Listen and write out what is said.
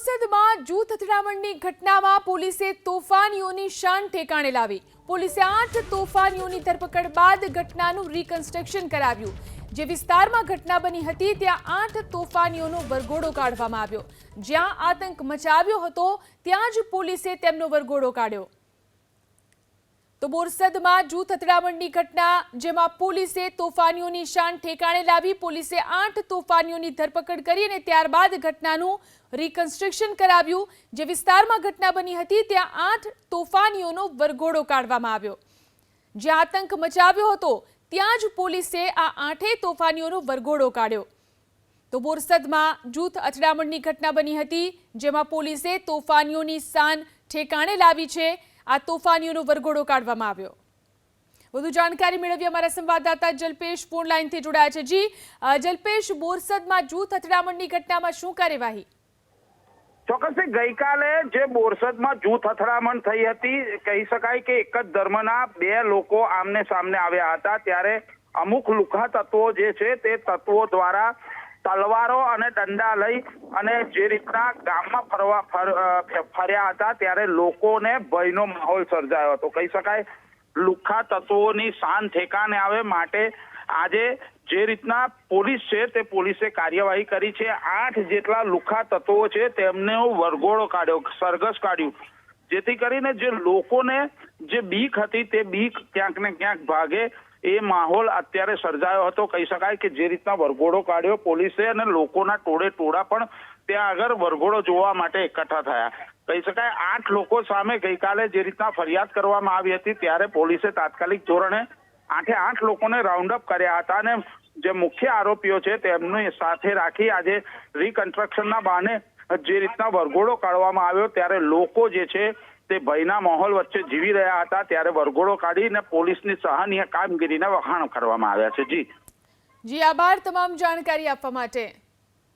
બોરસદમાં જૂથ અથડામણની ઘટનામાં પોલીસે તોફાનીઓની શાન ઠેકાણે લાવી. પોલીસે 8 તોફાનીઓની ધરપકડ બાદ ઘટનાનું રિકન્સ્ટ્રક્શન કરાવ્યું. જે વિસ્તારમાં ઘટના બની હતી ત્યાં 8 તોફાનીઓનો વરઘોડો કાઢવામાં આવ્યો. જ્યાં આતંક મચાવ્યો હતો ત્યાં જ પોલીસે તેમનો વરઘોડો કાઢ્યો. તો બોરસદમાં જૂથ અથડામણની ઘટના, જેમાં પોલીસે તોફાનીઓની શાન ઠેકાણે લાવી. પોલીસે 8 તોફાનીઓની ધરપકડ કરી અને ત્યારબાદ ઘટનાનું રિકન્સ્ટ્રક્શન કરાવ્યું. જે વિસ્તારમાં ઘટના બની હતી ત્યાં 8 તોફાનીઓનો વરઘોડો કાઢવામાં આવ્યો. જ્યાં આતંક મચાવ્યો હતો ત્યાં જ પોલીસે આ 8 તોફાનીઓનો વરઘોડો કાઢ્યો. તો બોરસદમાં જૂથ અથડામણની ઘટના બની હતી, જેમાં પોલીસે તોફાનીઓની શાન ઠેકાણે લાવી છે. આ તોફાનીઓનો વરઘોડો કાઢવામાં આવ્યો. વધુ જાણકારી મેળવી અમારા સંવાદદાતા જલ્પેશ ફોન લાઈનથી જોડાયા છે. જી જલ્પેશ, બોરસદમાં જૂથ અથડામણની ઘટનામાં શું કાર્યવાહી? ચોક્કસથી ગઈકાલે જે બોરસદમાં જૂથ અથડામણ થઈ હતી, કહી શકાય કે એક જ ધર્મના 2 લોકો આમને સામને આવ્યા હતા. ત્યારે અમુક લુખ્ખા તત્વો જે છે તે તત્વો દ્વારા તલવારો અને દંડા લઈ અને જે રીતના ગામમાં ફર્યા હતા, ત્યારે લોકોને ભયનો માહોલ સર્જાયો હતો. કહી શકાય લુખ્ખા તત્વોની શાન ઠેકાણે આવે માટે આજે જે રીતના પોલીસ છે તે પોલીસે કાર્યવાહી કરી છે. 8 જેટલા લુખ્ખા તત્વો છે તેમને વરઘોડો કાઢ્યો, સરઘસ કાઢ્યું, જેથી કરીને જે લોકોને જે બીક હતી તે બીક ક્યાંક ને ક્યાંક ભાગે એ માહોલ અત્યારે સર્જાયો હતો. કહી શકાય કે જે રીતના વરઘોડો કાઢ્યો પોલીસે અને લોકોના ટોળા પણ ત્યાં આગળ વરઘોડો જોવા માટે એકઠા થયા. કહી શકાય 8 લોકો સામે ગઈકાલે જે રીતના ફરિયાદ કરવામાં આવી હતી, ત્યારે પોલીસે તાત્કાલિક ધોરણે 8 લોકોને રાઉન્ડ અપ કર્યા હતા અને જે મુખ્ય આરોપીઓ છે તેમને સાથે રાખી આજે રિકન્સ્ટ્રક્શનના બહાને જે રીતના વરઘોડો કાઢવામાં આવ્યો, ત્યારે લોકો જે છે તે ભયના માહોલ વચ્ચે જીવી રહ્યા હતા. ત્યારે વરઘોડો કાઢીને પોલીસની સહાયનીય કામગીરીને વખાણ કરવામાં આવ્યા છે. જી આભાર તમામ જાણકારી આપવા માટે.